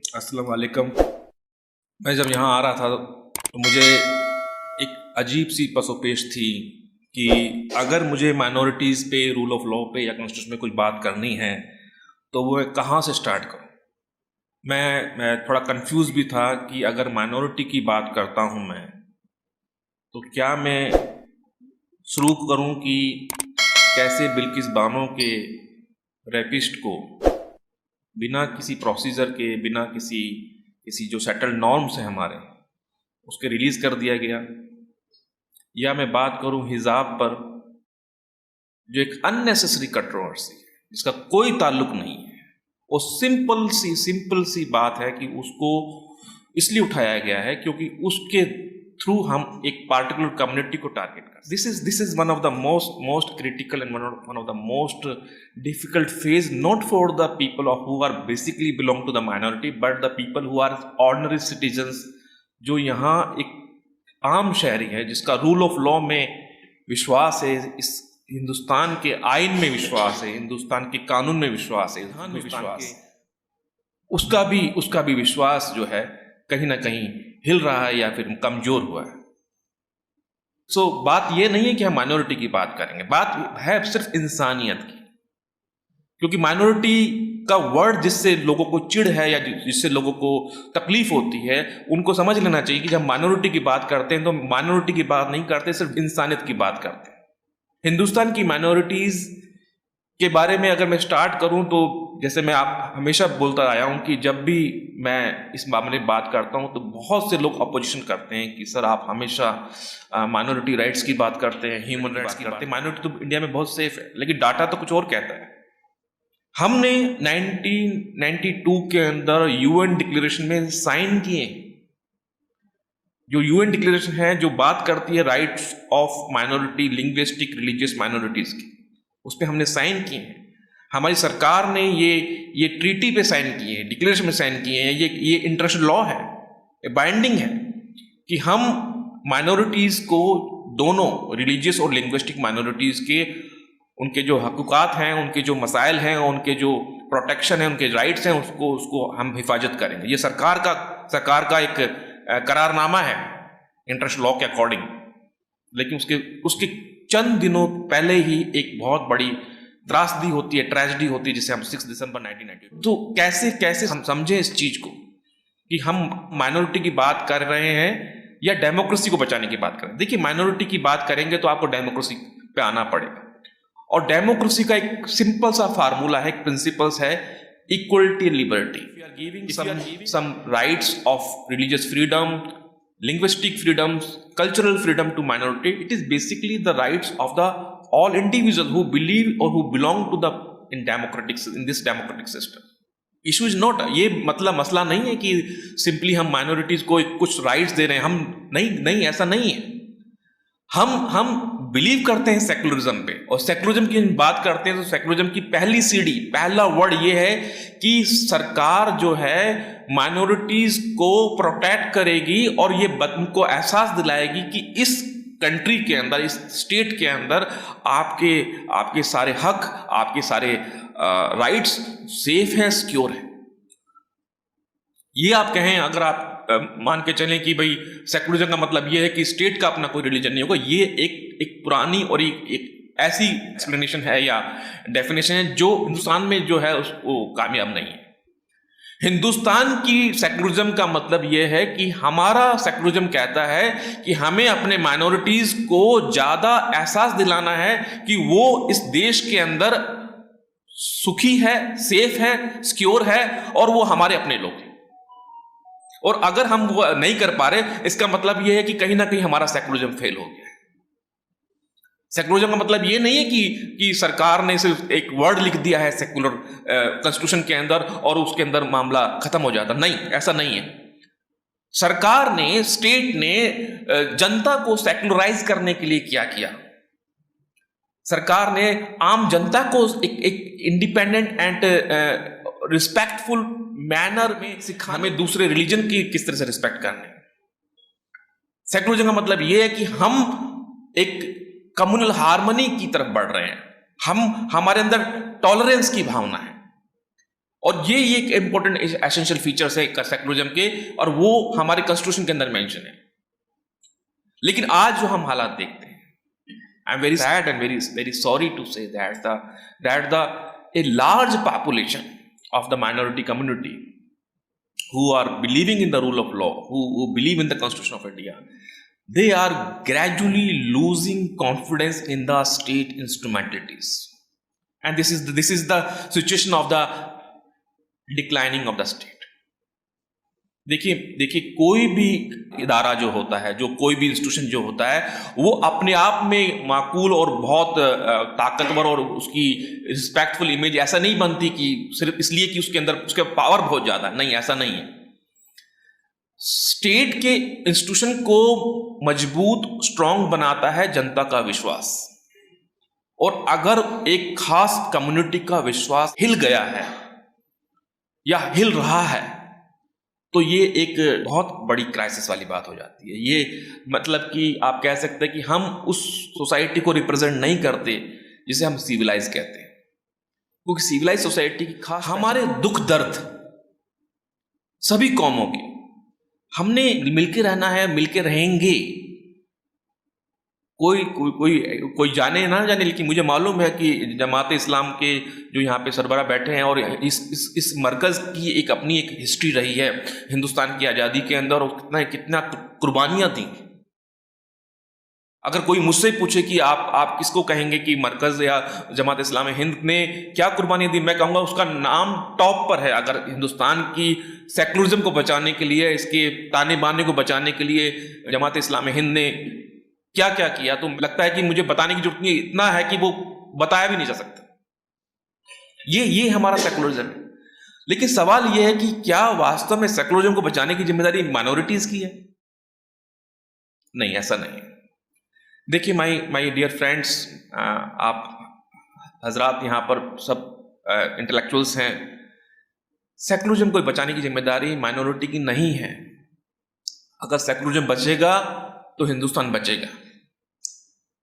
अस्सलाम वालेकुम। मैं जब यहाँ आ रहा था तो मुझे एक अजीब सी पसोपेश थी कि अगर मुझे माइनॉरिटीज़ पे, रूल ऑफ लॉ पे या कॉन्स्टिट्यूशन में कुछ बात करनी है तो वो मैं कहाँ से स्टार्ट करूँ। मैं थोड़ा कंफ्यूज भी था कि अगर माइनॉरिटी की बात करता हूँ मैं, तो क्या मैं शुरू करूँ कि कैसे बिल्किस बानो के रेपिस्ट को बिना किसी प्रोसीजर के, बिना किसी किसी जो सेटल्ड नॉर्म्स हैं हमारे, उसके रिलीज़ कर दिया गया। या मैं बात करूं हिजाब पर, जो एक अननेसेसरी कंट्रोवर्सी है जिसका कोई ताल्लुक नहीं है। वो सिंपल सी बात है कि उसको इसलिए उठाया गया है क्योंकि उसके थ्रू हम एक पार्टिकुलर कम्युनिटी को टारगेट कर। This is one of the most critical and one of the most difficult phase, not for the people of who are basically belong to the minority, but the people who are ordinary citizens, जो यहाँ एक आम शहरी है जिसका rule of law में विश्वास है, इस हिंदुस्तान के आइन में विश्वास है, हिंदुस्तान के कानून में विश्वास है, विश्वास, उसका भी विश्वास जो है कहीं ना कहीं हिल रहा है या फिर कमजोर हुआ है। सो बात यह नहीं है कि हम माइनॉरिटी की बात करेंगे, बात है सिर्फ इंसानियत की। क्योंकि माइनॉरिटी का वर्ड जिससे लोगों को चिढ़ है या जिससे लोगों को तकलीफ होती है, उनको समझ लेना चाहिए कि जब माइनॉरिटी की बात करते हैं तो माइनॉरिटी की बात नहीं करते, सिर्फ इंसानियत की बात करते हैं। हिंदुस्तान की माइनॉरिटीज के बारे में अगर मैं स्टार्ट करूं तो जैसे मैं आप हमेशा बोलता आया हूं कि जब भी मैं इस मामले में बात करता हूं तो बहुत से लोग अपोजिशन करते हैं कि सर आप हमेशा माइनॉरिटी राइट्स की बात करते हैं, ह्यूमन राइट्स की करते हैं, माइनॉरिटी तो इंडिया में बहुत सेफ है, लेकिन डाटा तो कुछ और कहता है। हमने 1992 के अंदर यूएन डिक्लेरेशन में साइन किए, जो यूएन डिक्लेरेशन है जो बात करती है rights of minority, linguistic, religious minorities की, उस पर हमने साइन किए हैं। हमारी सरकार ने ये ट्रीटी पे साइन किए हैं, डिक्लेरेशन में साइन किए हैं। ये इंटरनेशनल लॉ है, ये बाइंडिंग है कि हम माइनॉरिटीज को, दोनों रिलीजियस और लिंग्विस्टिक माइनॉरिटीज के, उनके जो हकूक़ात हैं, उनके जो मसाइल हैं, उनके जो प्रोटेक्शन है, उनके राइट्स हैं, उसको हम हिफाजत करेंगे। ये सरकार का एक करारनामा है इंटरनेशनल लॉ के अकॉर्डिंग। लेकिन उसके चंद दिनों पहले ही एक बहुत बड़ी त्रासदी होती है, ट्रेजेडी होती है, जिसे हम 6 दिसंबर 1992। तो कैसे हम समझें इस चीज को कि हम माइनॉरिटी की बात कर रहे हैं या डेमोक्रेसी को बचाने की बात करें। देखिए, माइनॉरिटी की बात करेंगे तो आपको डेमोक्रेसी पे आना पड़ेगा, और डेमोक्रेसी का एक सिंपल सा फार्मूला है, एक प्रिंसिपल्स है, equality, liberty. We are giving some rights of religious freedom, linguistic freedoms, cultural freedom to minority. It is basically the rights of the all individuals who believe or who belong to the in this democratic system. Issue is not, ये मसला नहीं है कि simply हम minorities को कुछ rights दे रहे हैं। हम नहीं ऐसा नहीं है। हम बिलीव करते हैं सेकुलरिज्म पे, और सेकुलरिज्म की बात करते हैं तो सेकुलरिज्म की पहली सीढ़ी, पहला वर्ड ये है कि सरकार जो है माइनॉरिटीज को प्रोटेक्ट करेगी और ये उनको एहसास दिलाएगी कि इस कंट्री के अंदर, इस स्टेट के अंदर आपके सारे हक, आपके सारे राइट्स सेफ हैं, सिक्योर हैं। ये आप कहें, अगर आप मान के चलें कि भाई सेकुलरिज्म का मतलब ये है कि स्टेट का अपना कोई रिलीजन नहीं होगा, ये एक पुरानी और एक ऐसी एक्सप्लेनेशन है या डेफिनेशन है जो हिंदुस्तान में जो है उसको कामयाब नहीं है। हिंदुस्तान की सेकुलरिज्म का मतलब यह है कि हमारा सेकुलरिज्म कहता है कि हमें अपने माइनॉरिटीज को ज्यादा एहसास दिलाना है कि वो इस देश के अंदर सुखी है, सेफ है, सिक्योर है, और वो हमारे अपने लोग हैं। और अगर हम वो नहीं कर पा रहे, इसका मतलब यह है कि कहीं ना कहीं हमारा सेकुलरिज्म फेल हो गया है। सेकुलरिज्म का मतलब ये नहीं है कि सरकार ने सिर्फ एक वर्ड लिख दिया है सेकुलर कॉन्स्टिट्यूशन के अंदर और उसके अंदर मामला खत्म हो जाता। नहीं, ऐसा नहीं है। सरकार ने, स्टेट ने जनता को सेकुलराइज करने के लिए क्या किया? सरकार ने आम जनता को एक इंडिपेंडेंट एंड रिस्पेक्टफुल मैनर में सिखा, हमें दूसरे रिलीजन की किस तरह से रिस्पेक्ट करने। सेकुलरिज्म का मतलब यह है कि हम एक कम्युनल हार्मनी की तरफ बढ़ रहे हैं। हमारे अंदर टॉलरेंस की भावना है। और ये एक इंपॉर्टेंट एसेंशियल फीचर्स है सेकुलरिज्म के, और वो हमारे कॉन्स्टिट्यूशन के अंदर मेंशन है। लेकिन आज जो हम हालात देखते हैं, I am very sad and very very sorry to say that a large population of the minority community who are believing in the rule of law, who believe in the Constitution of India, they are gradually losing confidence in the state instrumentalities, and this is the situation of the declining of the state. देखिए कोई भी इदारा जो होता है, जो कोई भी इंस्टीट्यूशन जो होता है, वो अपने आप में माकूल और बहुत ताकतवर और उसकी रिस्पेक्टफुल इमेज ऐसा नहीं बनती कि सिर्फ इसलिए कि उसके अंदर उसके पावर बहुत ज्यादा, नहीं, ऐसा नहीं है। स्टेट के इंस्टीट्यूशन को मजबूत स्ट्रांग बनाता है जनता का विश्वास, और अगर एक खास कम्युनिटी का विश्वास हिल गया है या हिल रहा है तो ये एक बहुत बड़ी क्राइसिस वाली बात हो जाती है। ये मतलब कि आप कह सकते हैं कि हम उस सोसाइटी को रिप्रेजेंट नहीं करते जिसे हम सिविलाइज कहते हैं, क्योंकि सिविलाइज सोसाइटी की खास हमारे दुख दर्द सभी कौमों के, हमने मिलके रहना है, मिलके रहेंगे। कोई जाने ना जाने, लेकिन मुझे मालूम है कि जमात इस्लाम के जो यहाँ पे सरबराह बैठे हैं, और इस मरकज की एक अपनी एक हिस्ट्री रही है हिंदुस्तान की आज़ादी के अंदर, और कितना कुर्बानियाँ दी। अगर कोई मुझसे पूछे कि आप किसको कहेंगे कि मरकज या जमात इस्लाम हिंद ने क्या कुर्बानियाँ दी, मैं कहूँगा उसका नाम टॉप पर है। अगर हिंदुस्तान की सेकुलरिज्म को बचाने के लिए, इसके ताने बाने को बचाने के लिए जमात इस्लाम हिंद ने क्या क्या किया, तो लगता है कि मुझे बताने की जरूरत नहीं, इतना है कि वो बताया भी नहीं जा सकता। ये हमारा सेकुलरिज्म है। लेकिन सवाल यह है कि क्या वास्तव में सेकुलरिज्म को बचाने की जिम्मेदारी माइनॉरिटीज की है? नहीं, ऐसा नहीं है। देखिए माय डियर फ्रेंड्स, आप हजरात यहाँ पर सब इंटेलेक्चुअल्स हैं, सेकुलरिज्म को बचाने की जिम्मेदारी माइनॉरिटी की नहीं है। अगर सेकुलरिज्म बचेगा तो हिंदुस्तान बचेगा।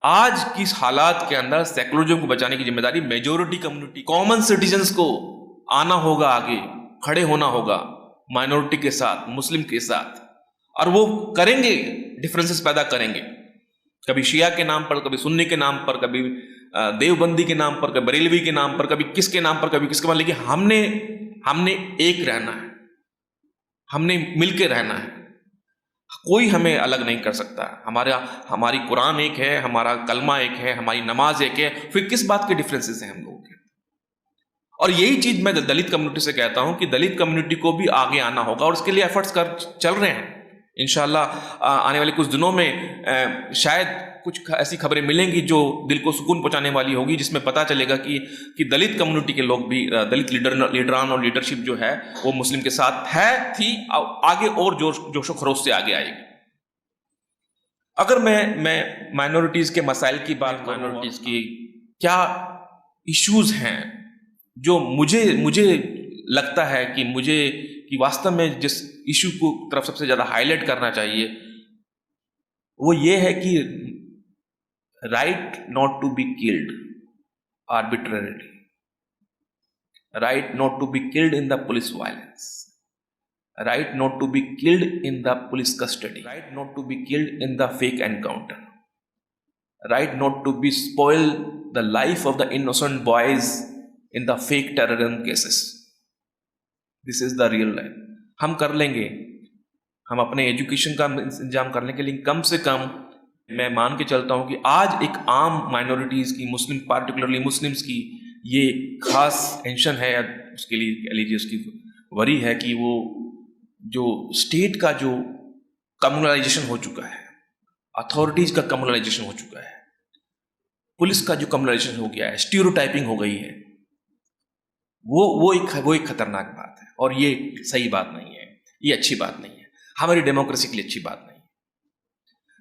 आज की हालात के अंदर सेकुलरिज्म को बचाने की जिम्मेदारी मेजॉरिटी कम्युनिटी, कॉमन सिटीजन्स को आना होगा, आगे खड़े होना होगा माइनॉरिटी के साथ, मुस्लिम के साथ, और वो करेंगे, डिफरेंसेस पैदा करेंगे, कभी शिया के नाम पर, कभी सुन्नी के नाम पर, कभी देवबंदी के नाम पर, कभी बरेलवी के नाम पर, कभी किसके नाम पर, कभी किसके नाम, लेकिन हमने एक रहना है, हमने मिलके रहना है। कोई हमें अलग नहीं कर सकता। हमारी कुरान एक है, हमारा कलमा एक है, हमारी नमाज एक है, फिर किस बात के डिफरेंसेस हैं हम लोगों के? और यही चीज मैं दलित कम्युनिटी से कहता हूं कि दलित कम्युनिटी को भी आगे आना होगा, और उसके लिए एफर्ट्स चल रहे हैं। इंशाल्लाह आने वाले कुछ दिनों में शायद कुछ ऐसी खबरें मिलेंगी जो दिल को सुकून पहुंचाने वाली होगी, जिसमें पता चलेगा कि दलित कम्युनिटी के लोग भी, दलित लीडरान और लीडरशिप जो है वो मुस्लिम के साथ थी, आगे और जोशो खरोश से आगे आएगी। अगर मैं माइनॉरिटीज के मसाइल की बात, माइनॉरिटीज की क्या इश्यूज हैं जो मुझे लगता है कि वास्तव में जिस इशू को तरफ सबसे ज्यादा हाईलाइट करना चाहिए वो ये है कि right not to be killed arbitrarily, right not to be killed in the police violence, right not to be killed in the police custody, right not to be killed in the fake encounter, right not to be spoil the life of the innocent boys in the fake terrorism cases. This is the real life. हम कर लेंगे, हम अपने education का इंतजाम करने के लिए कम से कम मैं मान के चलता हूं कि आज एक आम माइनॉरिटीज की, मुस्लिम पार्टिकुलरली मुस्लिम्स की ये खास टेंशन है, उसके लिए कह लीजिए उसकी वरी है कि वो जो स्टेट का जो कम्युनलाइजेशन हो चुका है, अथॉरिटीज का कम्युनलाइजेशन हो चुका है, पुलिस का जो कम्युनलाइजेशन हो गया है, स्टीरियोटाइपिंग हो गई है, वो एक खतरनाक बात है, और ये सही बात नहीं है, ये अच्छी बात नहीं है, हमारी डेमोक्रेसी के लिए अच्छी बात नहीं है।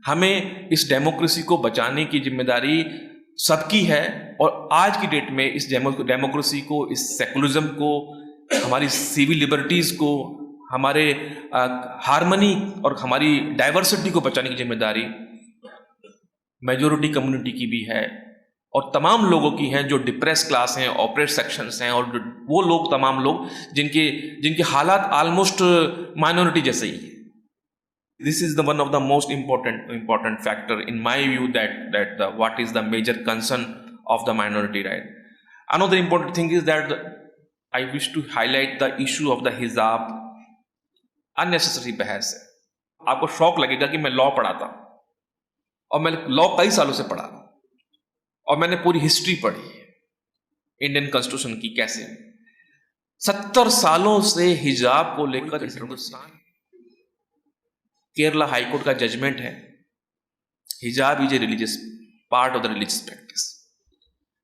हमें इस डेमोक्रेसी को बचाने की जिम्मेदारी सबकी है, और आज की डेट में इस डेमोक्रेसी को, इस सेकुलरिज्म को, हमारी सिविल लिबर्टीज को, हमारे हार्मनी और हमारी डाइवर्सिटी को बचाने की जिम्मेदारी मेजॉरिटी कम्युनिटी की भी है, और तमाम लोगों की हैं जो डिप्रेस क्लास हैं, ऑपरेट सेक्शंस हैं, और वो लोग तमाम लोग जिनके जिनके हालात ऑलमोस्ट माइनॉरिटी जैसे ही है. This is the one of the most important factor in my view that the what is the major concern of the minority right. Another important thing is that I wish to highlight the issue of the hijab. Unnecessary बहस है. आपको शौक लगेगा कि मैं law पढ़ाता हूं, और मैं लॉ कई सालों से पढ़ा रहा हूं, और मैंने पूरी हिस्ट्री पढ़ी इंडियन कॉन्स्टिट्यूशन की. कैसे 70 सालों से हिजाब को लेकर इस हिंदुस्तान, केरला हाईकोर्ट का जजमेंट है, हिजाब is a religious part of the religious practice.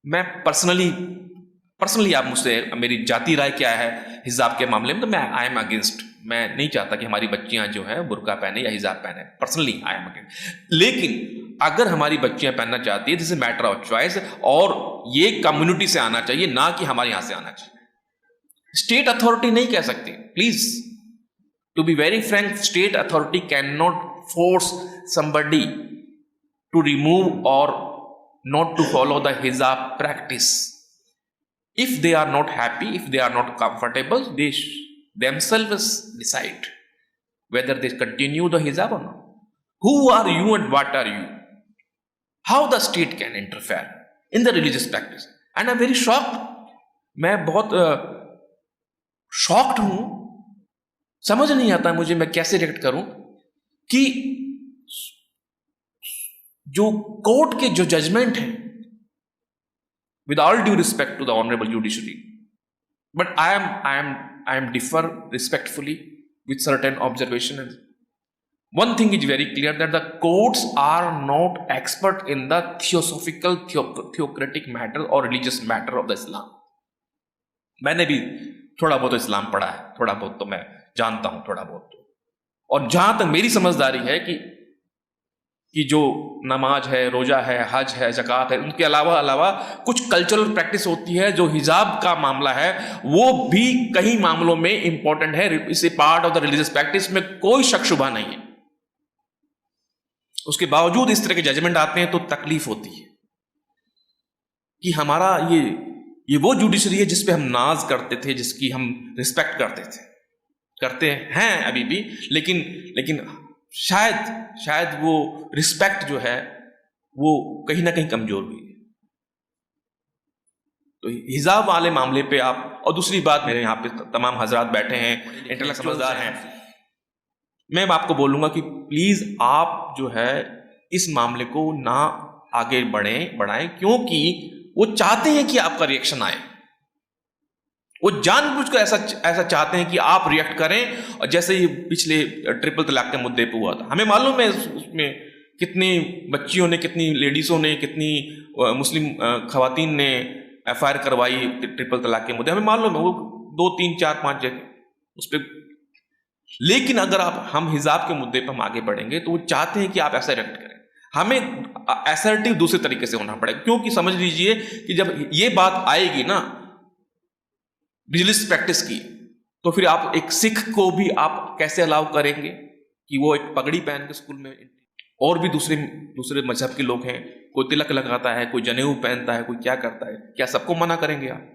मैं पर्सनली आप मुझसे मेरी जाति राय क्या है हिजाब के मामले में, तो मैं आई एम अगेंस्ट. मैं नहीं चाहता कि हमारी बच्चियां जो हैं बुर्का पहने या हिजाब पहने. Personally I am against. लेकिन अगर हमारी बच्चियां पहनना चाहती है, this is matter of choice, और ये कम्युनिटी से आना चाहिए, ना कि हमारे यहां से आना चाहिए. स्टेट अथॉरिटी नहीं कह सकती. Please, to be very frank, state authority cannot force somebody to remove or not to follow the hijab practice. If they are not happy, if they are not comfortable, they themselves decide whether they continue the hijab or not. Who are you and what are you? How the state can interfere in the religious practice? And I'm very shocked. मैं बहुत shocked हूं. समझ नहीं आता मुझे मैं कैसे react करूं कि जो कोर्ट के जो जजमेंट है, with all due respect to the honourable judiciary, but I am differ respectfully with certain observation. One thing is very clear that the courts are not expert in the theosophical theocratic matter और religious matter of the Islam. मैंने भी थोड़ा बहुत इस्लाम पढ़ा है, थोड़ा बहुत तो मैं जानता हूं, थोड़ा बहुत. और जहां तक मेरी समझदारी है कि जो नमाज है, रोजा है, हज है, ज़कात है, उनके अलावा कुछ कल्चरल प्रैक्टिस होती है. जो हिजाब का मामला है वो भी कई मामलों में इंपॉर्टेंट है. इस part of the religious practice में कोई शक शुबा नहीं है. उसके बावजूद इस तरह के जजमेंट आते हैं तो तकलीफ होती है कि हमारा ये वो जुडिशरी है जिस पे हम नाज करते थे, जिसकी हम रिस्पेक्ट करते हैं अभी भी, लेकिन शायद वो रिस्पेक्ट जो है वो कहीं ना कहीं कमजोर हुई है. तो हिजाब वाले मामले पे आप, और दूसरी बात, मेरे यहाँ पे तमाम हजरात बैठे हैं, इंटेलेक्चुअल समझदार हैं, मैं आपको बोलूंगा कि प्लीज आप जो है इस मामले को ना आगे बढ़ाएं, क्योंकि वो चाहते हैं कि आपका रिएक्शन आए. वो जानबूझकर ऐसा चाहते हैं कि आप रिएक्ट करें. और जैसे ही पिछले ट्रिपल तलाक के मुद्दे पे हुआ था, हमें मालूम है उसमें कितनी बच्चियों ने, कितनी लेडीज़ों ने, कितनी मुस्लिम खवातीन ने एफआईआर करवाई ट्रिपल तलाक के मुद्दे, हमें मालूम है. वो 2, 3, 4, 5 जगह उस पर. लेकिन अगर हम हिजाब के मुद्दे पर हम आगे बढ़ेंगे तो वो चाहते हैं कि आप ऐसा रिएक्ट करें. हमें असर्टिव दूसरे तरीके से होना पड़ेगा, क्योंकि समझ लीजिए कि जब ये बात आएगी ना रिलीजियस प्रैक्टिस की, तो फिर आप एक सिख को भी आप कैसे अलाउ करेंगे कि वो एक पगड़ी पहन के स्कूल में, और भी दूसरे मजहब के लोग हैं, कोई तिलक लगाता है, कोई जनेऊ पहनता है, कोई क्या करता है, क्या सबको मना करेंगे आप?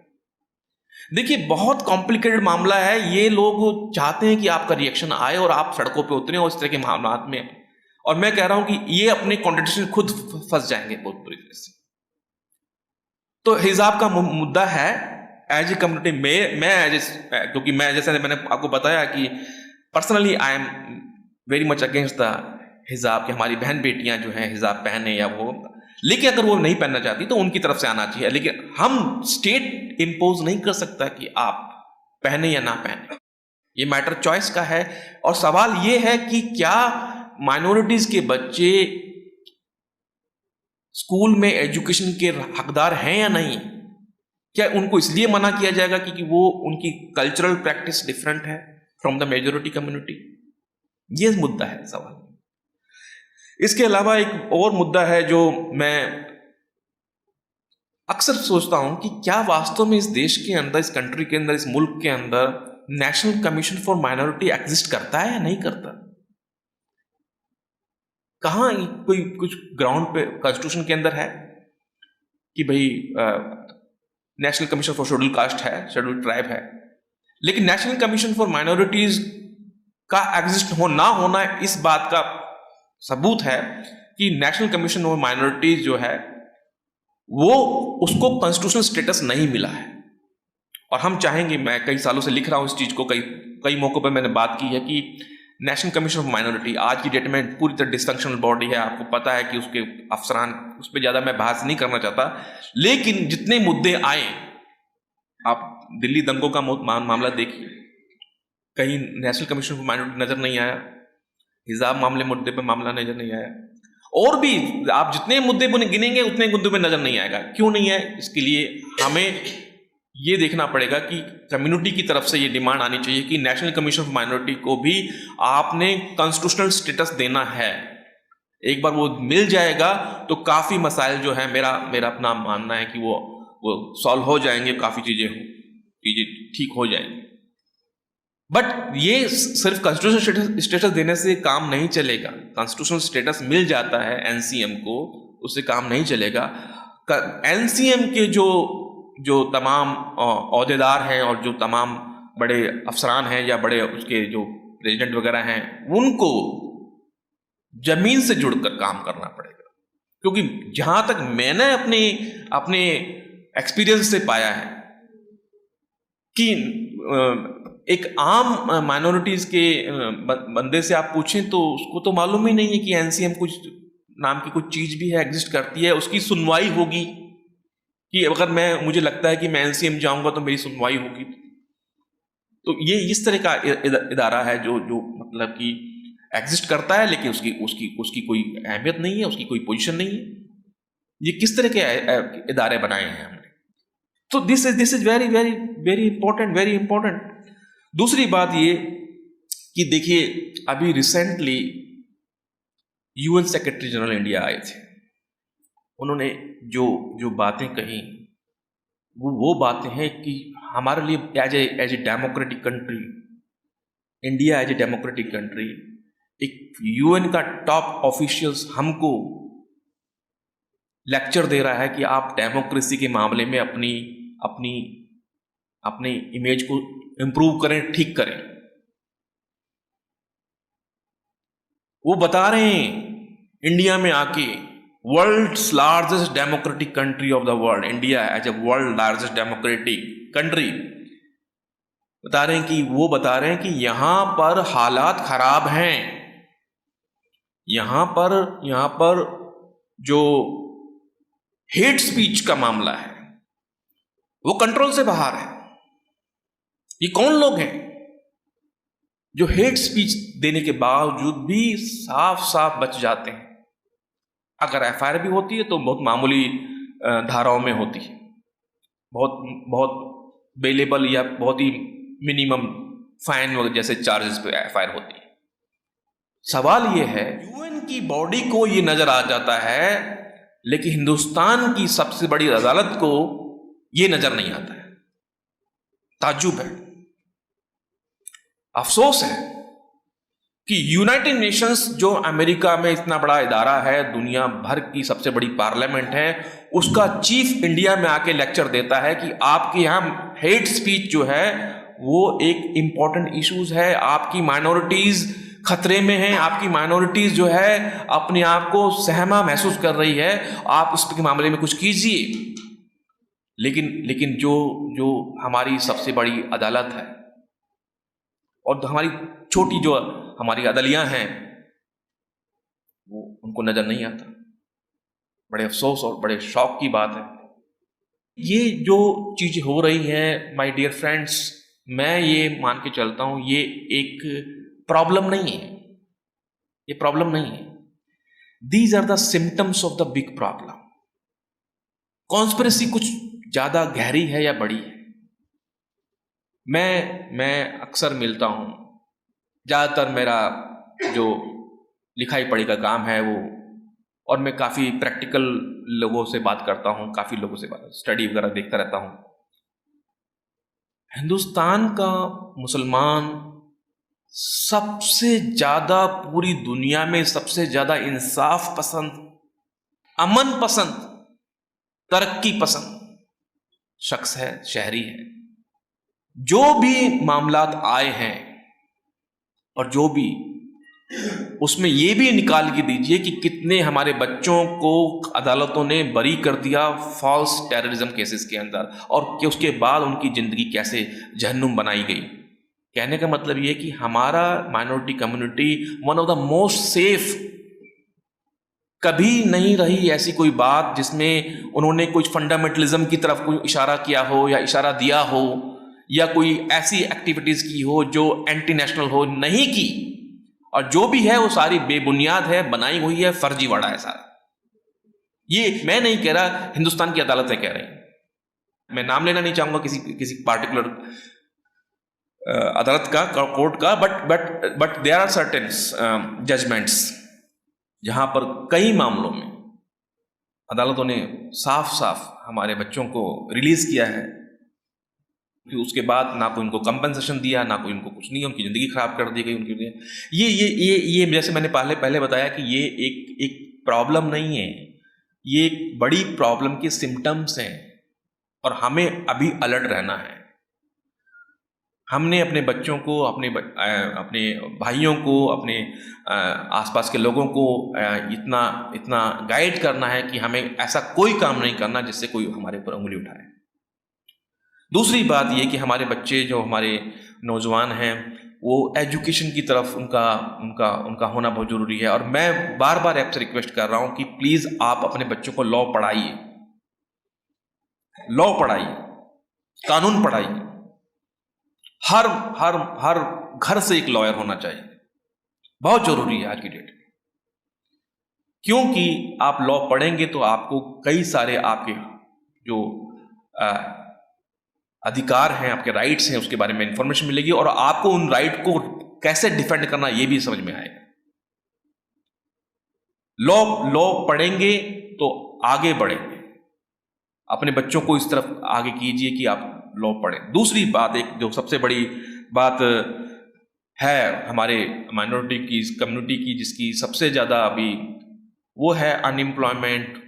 देखिए बहुत कॉम्प्लिकेटेड मामला है. ये लोग चाहते हैं कि आपका रिएक्शन आए और आप सड़कों पे उतरें और इस तरह के मामलात में. और मैं कह रहा हूं कि ये अपने कॉन्ट्रडिक्शन खुद फंस जाएंगे बहुत बुरी तरह से. तो हिजाब का मुद्दा है एज ए कम्युनिटी क्योंकि मैं जैसे मैंने आपको बताया कि personally I am very much against the हिजाब, कि हमारी बहन बेटियां जो हैं हिजाब पहने या वो, लेकिन अगर वो नहीं पहनना चाहती तो उनकी तरफ से आना चाहिए. लेकिन हम स्टेट इंपोज नहीं कर सकता कि आप पहने या ना पहने. ये मैटर चॉइस का है. और सवाल ये है कि क्या माइनॉरिटीज के बच्चे स्कूल में एजुकेशन के हकदार हैं या नहीं? क्या उनको इसलिए मना किया जाएगा कि वो उनकी कल्चरल प्रैक्टिस डिफरेंट है फ्रॉम द मेजॉरिटी कम्युनिटी? ये मुद्दा है सवाल. इसके अलावा एक और मुद्दा है जो मैं अक्सर सोचता हूं कि क्या वास्तव में इस देश के अंदर, इस कंट्री के अंदर, इस मुल्क के अंदर national commission for minority exist करता है या नहीं करता? कहां कोई कुछ ग्राउंड पे कॉन्स्टिट्यूशन के अंदर है कि भाई national commission for schedule caste है, शेड्यूल ट्राइब है, लेकिन नेशनल कमीशन फॉर माइनॉरिटीज का एग्जिस्ट ना होना इस बात का सबूत है कि नेशनल कमीशन फॉर माइनॉरिटीज जो है वो उसको कॉन्स्टिट्यूशनल स्टेटस नहीं मिला है। और हम चाहेंगे, मैं कई सालों से लिख रहा हूं इस चीज को, कई मौकों पर मैंने बात की है कि नेशनल कमीशन ऑफ माइनॉरिटी आज की डेट में पूरी तरह डिस्फंक्शनल बॉडी है। आपको पता है कि उसके अफसरान, उस पर ज्यादा मैं बहस नहीं करना चाहता, लेकिन जितने मुद्दे आए, आप दिल्ली दंगों का मामला देखिए, कहीं नेशनल कमीशन ऑफ माइनॉरिटी नजर नहीं आया, हिजाब मामले मुद्दे पर मामला नजर नहीं आया, और भी आप जितने मुद्दे गिनेंगे उतने मुद्दों पे नजर नहीं आएगा। क्यों नहीं है? इसके लिए हमें ये देखना पड़ेगा कि कम्युनिटी की तरफ से ये डिमांड आनी चाहिए कि नेशनल कमीशन ऑफ माइनॉरिटी को भी आपने कॉन्स्टिट्यूशनल स्टेटस देना है। एक बार वो मिल जाएगा तो काफी मसाइल जो है, मेरा अपना मानना है कि वो सॉल्व हो जाएंगे, काफी चीजें ठीक हो जाएंगी। बट ये सिर्फ कॉन्स्टिट्यूशनल स्टेटस देने से काम नहीं चलेगा। कॉन्स्टिट्यूशनल स्टेटस मिल जाता है एनसीएम को, उससे काम नहीं चलेगा। एनसीएम के जो तमाम ओहदेदार हैं और जो तमाम बड़े अफसरान हैं या बड़े उसके जो प्रेसिडेंट वगैरह हैं, उनको जमीन से जुड़कर काम करना पड़ेगा। क्योंकि जहां तक मैंने अपने एक्सपीरियंस से पाया है कि एक आम माइनॉरिटीज के बंदे से आप पूछें तो उसको तो मालूम ही नहीं है कि एनसीएम कुछ नाम की कुछ चीज भी है, एग्जिस्ट करती है। उसकी सुनवाई होगी कि अगर मुझे लगता है कि मैं एनसीएम जाऊंगा तो मेरी सुनवाई होगी। तो ये इस तरह का इदारा है जो मतलब कि एग्जिस्ट करता है, लेकिन उसकी कोई अहमियत नहीं है, उसकी कोई पोजीशन नहीं है। ये किस तरह के इदारे बनाए हैं हमने। तो this is very very very important, very important. दूसरी बात ये कि देखिए, अभी recently UN secretary general India आए थे। उन्होंने जो बातें कही वो बातें हैं कि हमारे लिए as a democratic country, India as a democratic country, एक यूएन का टॉप ऑफिशियल्स हमको लेक्चर दे रहा है कि आप डेमोक्रेसी के मामले में अपनी इमेज को इंप्रूव करें, ठीक करें। वो बता रहे हैं इंडिया में आके, world's largest democratic country of the world, India as a world largest democratic country, बता रहे हैं कि यहां पर हालात खराब हैं। यहां पर जो हेट स्पीच का मामला है वो कंट्रोल से बाहर है। ये कौन लोग हैं जो हेट स्पीच देने के बावजूद भी साफ साफ बच जाते हैं? अगर एफआईआर भी होती है तो बहुत मामूली धाराओं में होती है, बहुत बेलेबल या बहुत ही मिनिमम फाइन वगैरह जैसे चार्जेस पे एफआईआर होती है। सवाल ये है, यूएन की बॉडी को ये नजर आ जाता है, लेकिन हिंदुस्तान की सबसे बड़ी अदालत को ये नजर नहीं आता है। ताज्जुब है, अफसोस है कि यूनाइटेड नेशंस, जो अमेरिका में इतना बड़ा इदारा है, दुनिया भर की सबसे बड़ी पार्लियामेंट है, उसका चीफ इंडिया में आके लेक्चर देता है कि आपके यहां हेट स्पीच जो है वो एक इंपॉर्टेंट इश्यूज है, आपकी माइनॉरिटीज खतरे में हैं, आपकी माइनॉरिटीज जो है अपने आप को सहमा महसूस कर रही है, आप इसके मामले में कुछ कीजिए। लेकिन जो हमारी सबसे बड़ी अदालत है और हमारी छोटी जो हमारी अदलियां हैं, वो उनको नजर नहीं आता। बड़े अफसोस और बड़े शौक की बात है। ये जो चीजें हो रही हैं माय डियर फ्रेंड्स, मैं ये मान के चलता हूं ये एक प्रॉब्लम नहीं है, ये प्रॉब्लम नहीं है। These are the symptoms of the big problem. Conspiracy कुछ ज्यादा गहरी है या बड़ी है? मैं अक्सर मिलता हूं, ज्यादातर मेरा जो लिखाई पढ़ी का काम है वो, और मैं काफी प्रैक्टिकल लोगों से बात करता हूं, काफी लोगों से स्टडी वगैरह देखता रहता हूं। हिंदुस्तान का मुसलमान सबसे ज्यादा, पूरी दुनिया में सबसे ज्यादा इंसाफ पसंद, अमन पसंद तरक्की पसंद शख्स है, शहरी है, जो भी मामलात आए हैं और जो भी, उसमें यह भी निकाल के दीजिए कि कितने हमारे बच्चों को अदालतों ने बरी कर दिया फॉल्स टेररिज्म केसेस के अंदर, और कि उसके बाद उनकी ज़िंदगी कैसे जहन्नुम बनाई गई। कहने का मतलब ये कि हमारा minority community one of the most safe, कभी नहीं रही ऐसी कोई बात जिसमें उन्होंने कुछ फंडामेंटलिज्म की तरफ कोई इशारा किया हो या इशारा दिया हो, या कोई ऐसी एक्टिविटीज़ की हो जो एंटी नेशनल हो, नहीं की। और जो भी है वो सारी बेबुनियाद है, बनाई हुई है, फर्जीवाड़ा है सारा। ये मैं नहीं कह रहा, हिंदुस्तान की अदालतें कह रही हैं। मैं नाम लेना नहीं चाहूंगा किसी पार्टिकुलर अदालत का, कोर्ट का, but there are certain judgements जहां पर कई मामलों में अदालतों ने साफ साफ हमारे बच्चों को रिलीज किया है कि उसके बाद ना कोई उनको कंपनसेशन दिया, ना कोई उनको कुछ नहीं, उनकी ज़िंदगी खराब कर दी गई उनके लिए। ये जैसे मैंने पहले बताया कि ये एक प्रॉब्लम नहीं है, ये एक बड़ी प्रॉब्लम के सिम्टम्स हैं और हमें अभी अलर्ट रहना है। हमने अपने बच्चों को, अपने भाइयों को, अपने आसपास के लोगों को इतना गाइड करना है कि हमें ऐसा कोई काम नहीं करना जिससे कोई हमारे ऊपर उंगली उठाए। दूसरी बात ये कि हमारे बच्चे, जो हमारे नौजवान हैं, वो एजुकेशन की तरफ उनका होना बहुत ज़रूरी है। और मैं बार बार आपसे रिक्वेस्ट कर रहा हूँ कि प्लीज़ आप अपने बच्चों को लॉ पढ़ाइए, कानून पढ़ाइए। हर घर से एक लॉयर होना चाहिए, बहुत ज़रूरी है आज की डेट में। क्योंकि आप लॉ पढ़ेंगे तो आपको कई सारे आपके जो अधिकार हैं, आपके राइट्स हैं, उसके बारे में इंफॉर्मेशन मिलेगी और आपको उन राइट को कैसे डिफेंड करना ये भी समझ में आएगा। लॉ पढ़ेंगे तो आगे बढ़ेंगे। अपने बच्चों को इस तरफ आगे कीजिए कि आप लॉ पढ़ें। दूसरी बात, एक जो सबसे बड़ी बात है हमारे माइनॉरिटी की कम्युनिटी की, जिसकी सबसे ज़्यादा अभी वो है अनएम्प्लॉयमेंट,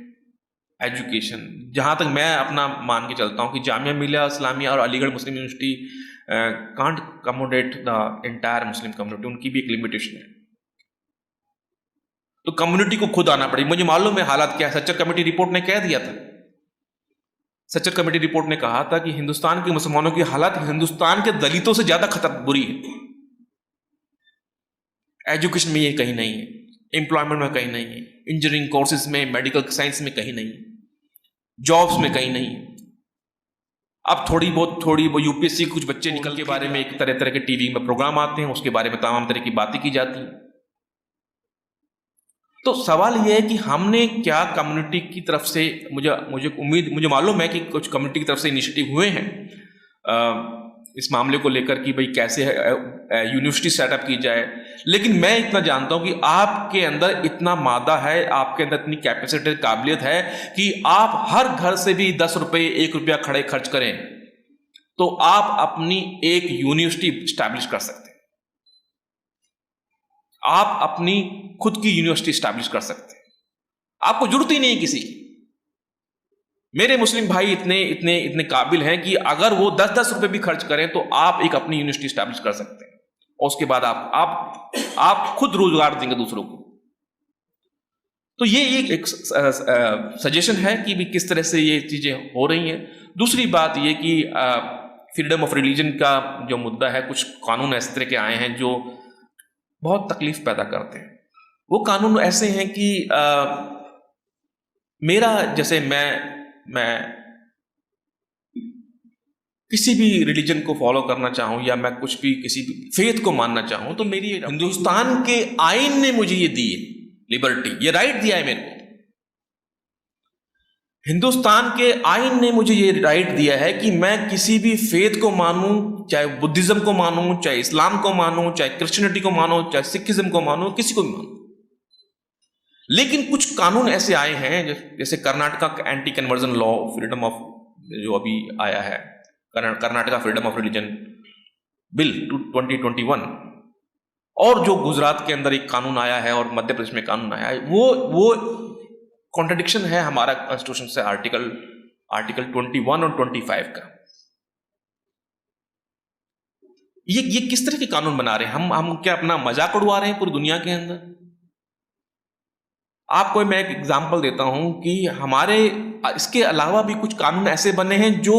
एजुकेशन। जहाँ तक मैं अपना मान के चलता हूँ कि जामिया मिलिया इस्लामिया और Aligarh Muslim University can't accommodate the entire Muslim community, उनकी भी एक लिमिटेशन है। तो कम्युनिटी को खुद आना पड़ेगा। मुझे मालूम है हालात क्या है। सच्चर कमेटी रिपोर्ट ने कह दिया था, सच्चर कमेटी रिपोर्ट ने कहा था कि हिंदुस्तान के मुसलमानों की हालत हिंदुस्तान के दलितों से ज्यादा खतर बुरी है। एजुकेशन में ये कहीं नहीं है, एम्प्लॉयमेंट में कहीं नहीं है, इंजीनियरिंग कोर्सेज में, मेडिकल साइंस में कहीं नहीं, जॉब्स में कहीं नहीं। अब थोड़ी बहुत यूपीएससी के कुछ बच्चे निकल के बारे में एक तरह के टीवी में प्रोग्राम आते हैं, उसके बारे में तमाम तरह की बातें की जाती हैं। तो सवाल यह है कि हमने क्या कम्युनिटी की तरफ से, मुझे मालूम है कि कुछ कम्युनिटी की तरफ से इनिशिएटिव हुए हैं इस मामले को लेकर कि भाई कैसे यूनिवर्सिटी सेटअप की जाए, लेकिन मैं इतना जानता हूं कि आपके अंदर इतना मादा है, आपके अंदर इतनी कैपेसिटी, काबिलियत है कि आप हर घर से भी 10 रुपये 1 रुपया खड़े खर्च करें तो आप अपनी एक यूनिवर्सिटी स्टैब्लिश कर सकते हैं। आप अपनी खुद की यूनिवर्सिटी स्टैब्लिश कर सकते हैं, आपको जरूरत ही नहीं है किसी की। मेरे मुस्लिम भाई इतने काबिल हैं कि अगर वो 10-10 रुपए भी खर्च करें तो आप एक अपनी यूनिवर्सिटी स्टैब्लिश कर सकते हैं और उसके बाद आप खुद रोजगार देंगे दूसरों को। तो ये एक सजेशन है कि भी किस तरह से ये चीजें हो रही हैं। दूसरी बात ये कि फ्रीडम ऑफ रिलीजन का जो मुद्दा है, कुछ कानून इस तरह के आए हैं जो बहुत तकलीफ पैदा करते हैं। वो कानून ऐसे हैं कि मेरा, जैसे मैं किसी भी रिलीजन को फॉलो करना चाहूं या मैं कुछ भी किसी भी फेथ को मानना चाहूं तो मेरी हिंदुस्तान के आईन ने मुझे ये दी है लिबर्टी, ये राइट दिया है मेरे को। हिंदुस्तान के आईन ने मुझे ये राइट दिया है कि मैं किसी भी फेथ को मानूं, चाहे बुद्धिज्म को मानूं, चाहे इस्लाम को मानूं, चाहे क्रिश्चियनिटी को मानूं, चाहे सिखिज्म को मानूं, किसी को भी मानूं। लेकिन कुछ कानून ऐसे आए हैं जैसे Karnataka anti conversion law, freedom of, जो अभी आया है Karnataka freedom of religion bill 2021, और जो गुजरात के अंदर एक कानून आया है और मध्य प्रदेश में कानून आया है, वो कॉन्ट्रडिक्शन है हमारा कॉन्स्टिट्यूशन से आर्टिकल 21 और 25 का। ये किस तरह के कानून बना रहे हैं? हम क्या अपना मजाक उड़वा रहे हैं पूरी दुनिया के अंदर? आपको मैं एक एग्जांपल देता हूं कि हमारे इसके अलावा भी कुछ कानून ऐसे बने हैं जो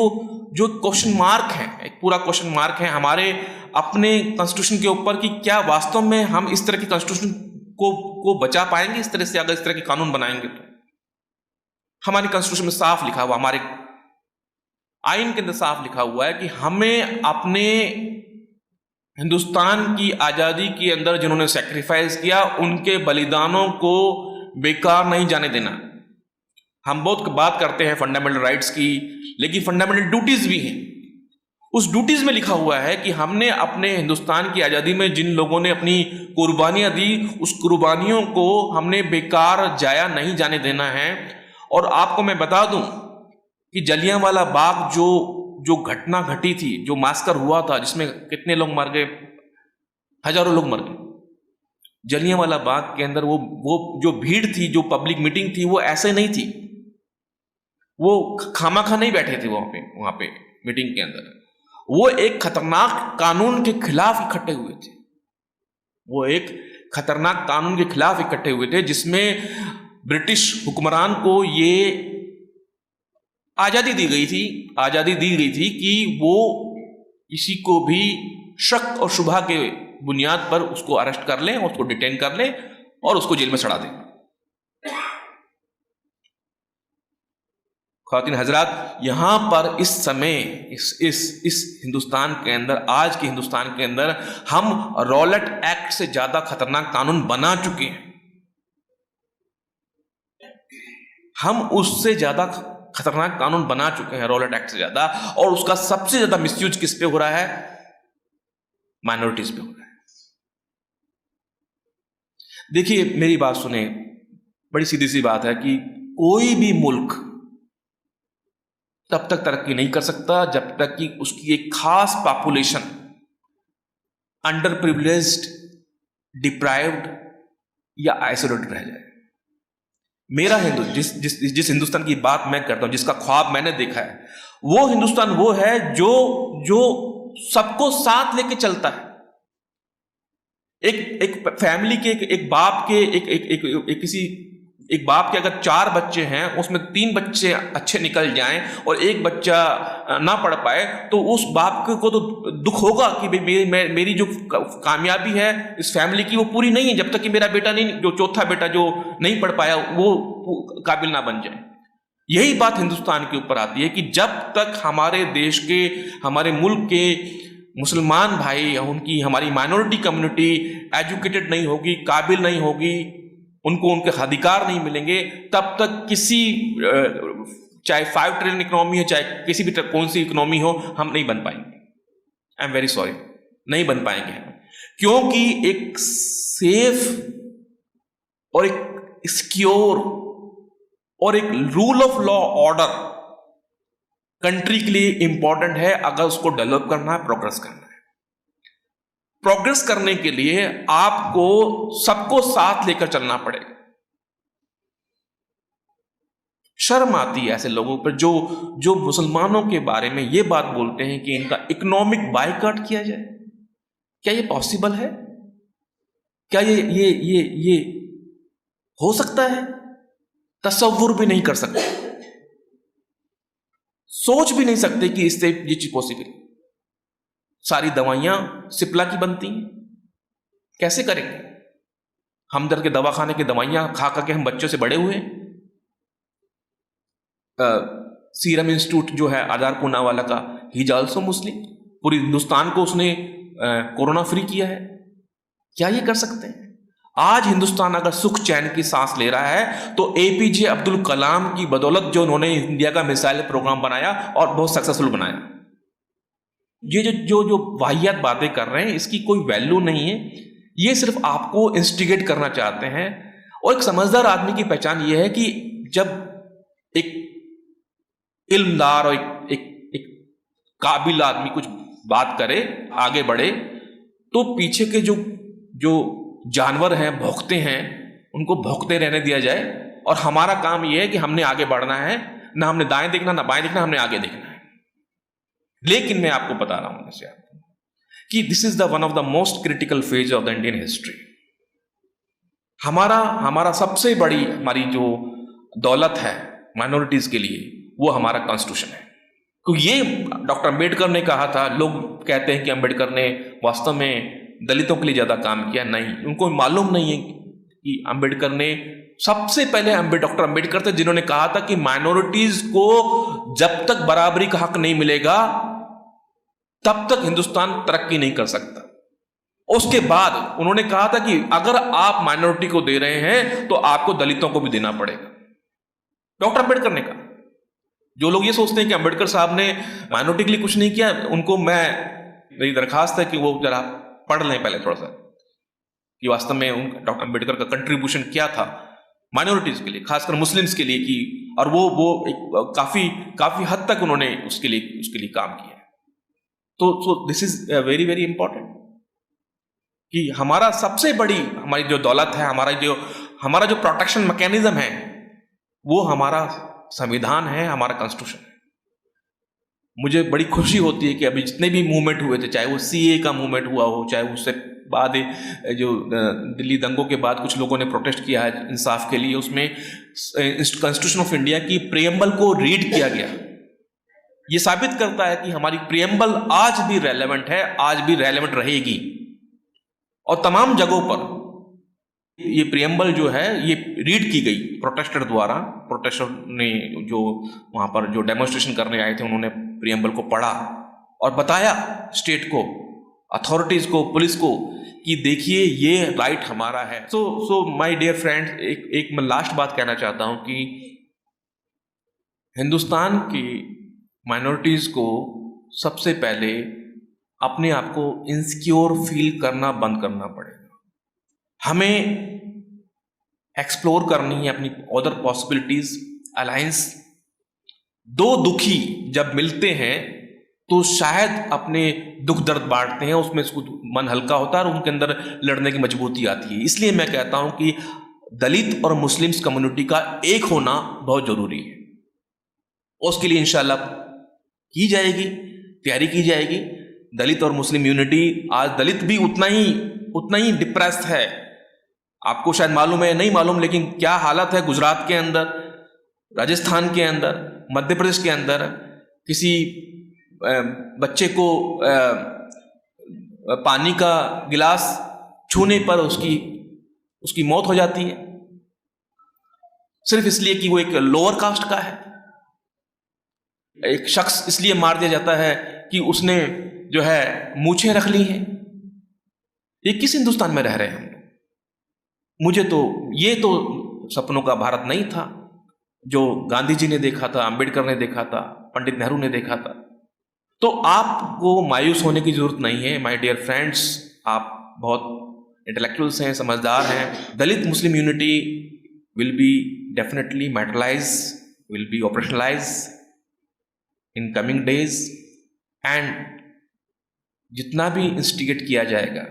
क्वेश्चन मार्क है, एक पूरा क्वेश्चन मार्क है हमारे अपने कॉन्स्टिट्यूशन के ऊपर कि क्या वास्तव में हम इस तरह के कॉन्स्टिट्यूशन को बचा पाएंगे इस तरह से, अगर इस तरह के कानून बनाएंगे तो। हमारे कॉन्स्टिट्यूशन में साफ लिखा हुआ, हमारे आइन के अंदर साफ लिखा हुआ है कि हमें अपने हिंदुस्तान की आजादी के अंदर जिन्होंने सैक्रिफाइस किया उनके बलिदानों को बेकार नहीं जाने देना। हम बहुत बात करते हैं फंडामेंटल राइट्स की, लेकिन फंडामेंटल ड्यूटीज भी हैं। उस ड्यूटीज में लिखा हुआ है कि हमने अपने हिंदुस्तान की आजादी में जिन लोगों ने अपनी कुर्बानियां दी, उस कुर्बानियों को हमने बेकार जाया नहीं जाने देना है। और आपको मैं बता दूं कि जलियांवाला बाग जो घटना घटी थी, जो मास्कर हुआ था, जिसमें कितने लोग मर गए, हजारों लोग मर गए। जलियांवाला बाग के अंदर वो जो भीड़ थी, जो पब्लिक मीटिंग थी, वो ऐसे नहीं थी, वो खामाखा नहीं बैठे थे वहां पे मीटिंग के अंदर। वो एक खतरनाक कानून के खिलाफ इकट्ठे हुए थे। वो एक खतरनाक कानून के खिलाफ इकट्ठे हुए थे जिसमें ब्रिटिश हुक्मरान को ये आजादी दी गई थी कि वो किसी को भी शक और शुबा के बुनियाद पर उसको अरेस्ट कर लें, उसको डिटेन कर लें और उसको जेल में सड़ा दें। ख़वातीन हजरात, यहां पर इस समय इस हिंदुस्तान के अंदर, आज के हिंदुस्तान के अंदर हम रॉलेट एक्ट से ज्यादा खतरनाक कानून बना चुके हैं। हम उससे ज्यादा खतरनाक कानून बना चुके हैं, रॉलेट एक्ट से ज्यादा। और उसका सबसे ज्यादा मिसयूज किस पे हो रहा है? माइनॉरिटीज पे हो रहा है। देखिए, मेरी बात सुने, बड़ी सीधी सी बात है कि कोई भी मुल्क तब तक तरक्की नहीं कर सकता जब तक कि उसकी एक खास पॉपुलेशन अंडर प्रिविलेज्ड, डिप्राइव्ड या आइसोलेटेड रह जाए। मेरा जिस हिंदुस्तान की बात मैं करता हूं, जिसका ख्वाब मैंने देखा है, वो हिंदुस्तान वो है जो सबको साथ लेके चलता है। एक फैमिली के एक बाप के एक बाप के अगर 4 बच्चे हैं, उसमें 3 बच्चे अच्छे निकल जाएं और एक बच्चा ना पढ़ पाए, तो उस बाप को तो दुख होगा कि भाई मेरी जो कामयाबी है इस फैमिली की वो पूरी नहीं है जब तक कि मेरा बेटा नहीं, जो चौथा बेटा जो नहीं पढ़ पाया, वो काबिल ना बन जाए। यही बात हिंदुस्तान के ऊपर आती है कि जब तक हमारे देश के, हमारे मुल्क के मुसलमान भाई, उनकी, हमारी माइनॉरिटी कम्युनिटी एजुकेटेड नहीं होगी, काबिल नहीं होगी, उनको उनके अधिकार नहीं मिलेंगे, तब तक किसी, चाहे 5 ट्रिलियन इकोनॉमी हो, चाहे किसी भी कौन सी इकोनॉमी हो, हम नहीं बन पाएंगे। आई एम वेरी सॉरी, नहीं बन पाएंगे हम, क्योंकि एक सेफ और एक सिक्योर और एक rule of law order country के लिए इंपॉर्टेंट है। अगर उसको डेवलप करना है, प्रोग्रेस करना है, प्रोग्रेस करने के लिए आपको सबको साथ लेकर चलना पड़ेगा। शर्म आती है ऐसे लोगों पर जो मुसलमानों के बारे में ये बात बोलते हैं कि इनका इकोनॉमिक बायकॉट किया जाए। क्या ये पॉसिबल है? क्या ये हो सकता है? तसव्वुर भी नहीं कर सकते, सोच भी नहीं सकते कि इससे ये चीज पॉसिबल। सारी दवाइयां सिप्ला की बनती हैं, कैसे करेंगे? हमदर्द के दवाखाने की दवाइयां खा करके हम बच्चों से बड़े हुए। सीरम इंस्टीट्यूट जो है आधार पूना वाला का, ही इज आल्सो मुस्लिम, पूरी हिंदुस्तान को उसने कोरोना फ्री किया है। क्या ये कर सकते हैं? आज हिंदुस्तान अगर सुख चैन की सांस ले रहा है तो एपीजे अब्दुल कलाम की बदौलत, जो उन्होंने इंडिया का मिसाइल प्रोग्राम बनाया और बहुत सक्सेसफुल बनाया। ये जो वाहियात बातें कर रहे हैं, इसकी कोई वैल्यू नहीं है। ये सिर्फ आपको इंस्टिगेट करना चाहते हैं। और एक समझदार आदमी की पहचान ये है कि जब एक इल्मदार और एक काबिल आदमी कुछ बात करे, आगे बढ़े, तो पीछे के जो जानवर हैं, भौंकते हैं, उनको भौंकते रहने दिया जाए और हमारा काम यह है कि हमने आगे बढ़ना है, ना हमने दाएं देखना ना बाएं देखना, हमने आगे देखना है। लेकिन मैं आपको बता रहा हूं कि this is the one of the most critical phase of the Indian history. हमारा सबसे बड़ी हमारी जो दौलत है माइनॉरिटीज के लिए, वो हमारा कॉन्स्टिट्यूशन है। क्योंकि ये डॉक्टर अंबेडकर ने कहा था। लोग कहते हैं कि अंबेडकर ने वास्तव में दलितों के लिए ज्यादा काम किया, नहीं, उनको मालूम नहीं है कि अंबेडकर ने सबसे पहले डॉक्टर अंबेडकर थे जिन्होंने कहा था कि माइनॉरिटीज को जब तक बराबरी का हक नहीं मिलेगा तब तक हिंदुस्तान तरक्की नहीं कर सकता। उसके बाद उन्होंने कहा था कि अगर आप माइनॉरिटी को दे रहे हैं तो आपको दलितों को भी देना पड़ेगा। डॉक्टर अंबेडकर ने कहा। जो लोग ये सोचते हैं कि अंबेडकर साहब ने माइनॉरिटी के लिए कुछ नहीं किया, उनको मेरी दरखास्त है कि वो जरा पढ़ लें पहले थोड़ा सा कि वास्तव में डॉक्टर अंबेडकर का कंट्रीब्यूशन क्या था माइनॉरिटीज के लिए, खासकर मुस्लिम्स के लिए की, और वो काफी हद तक उन्होंने उसके लिए काम किया। तो this is very very important कि हमारा सबसे बड़ी हमारी जो दौलत है, हमारा जो प्रोटेक्शन मैकेनिज्म है, वो हमारा संविधान है, हमारा कॉन्स्टिट्यूशन है। मुझे बड़ी खुशी होती है कि अभी जितने भी मूवमेंट हुए थे, चाहे वो सीए का मूवमेंट हुआ हो, चाहे उससे बाद जो दिल्ली दंगों के बाद कुछ लोगों ने प्रोटेस्ट किया है इंसाफ के लिए, उसमें कॉन्स्टिट्यूशन ऑफ इंडिया की प्रियम्बल को रीड किया गया। ये साबित करता है कि हमारी प्रियम्बल आज भी रेलेवेंट है, आज भी रेलेवेंट रहेगी। और तमाम जगहों पर ये प्रियम्बल जो है ये रीड की गई प्रोटेस्टर द्वारा। प्रोटेस्टर ने जो वहां पर जो डेमोन्स्ट्रेशन करने आए थे, उन्होंने प्रियम्बल को पढ़ा और बताया स्टेट को, अथॉरिटीज को, पुलिस को कि देखिए ये राइट हमारा है। सो माय डियर फ्रेंड्स, एक मैं लास्ट बात कहना चाहता हूं कि हिंदुस्तान की माइनॉरिटीज को सबसे पहले अपने आप को इनसिक्योर फील करना बंद करना पड़ेगा। हमें एक्सप्लोर करनी है अपनी अदर पॉसिबिलिटीज, अलायंस। दो दुखी जब मिलते हैं तो शायद अपने दुख दर्द बांटते हैं, उसमें उसको मन हल्का होता है और उनके अंदर लड़ने की मजबूती आती है। इसलिए मैं कहता हूं कि दलित और मुस्लिम्स कम्युनिटी का एक होना बहुत जरूरी है। उसके लिए इंशाल्लाह की जाएगी, तैयारी की जाएगी। दलित और मुस्लिम यूनिटी, आज दलित भी उतना ही डिप्रेस्ड है। आपको शायद मालूम है, नहीं मालूम, लेकिन क्या हालत है गुजरात के अंदर, राजस्थान के अंदर, मध्य प्रदेश के अंदर। किसी बच्चे को पानी का गिलास छूने पर उसकी मौत हो जाती है, सिर्फ इसलिए कि वो एक लोअर कास्ट का है। एक शख्स इसलिए मार दिया जाता है कि उसने जो है मूछें रख ली हैं। ये किस हिंदुस्तान में रह रहे हैं हम लोग? मुझे तो ये तो सपनों का भारत नहीं था जो गांधी जी ने देखा था, अंबेडकर ने देखा था, पंडित नेहरू ने देखा था। तो आपको मायूस होने की जरूरत नहीं है माय डियर फ्रेंड्स। आप बहुत इंटेलेक्चुअल्स हैं, समझदार हैं। Dalit Muslim unity will be definitely materialise, will be operationalise in coming days. And जितना भी इंस्टिगेट किया जाएगा,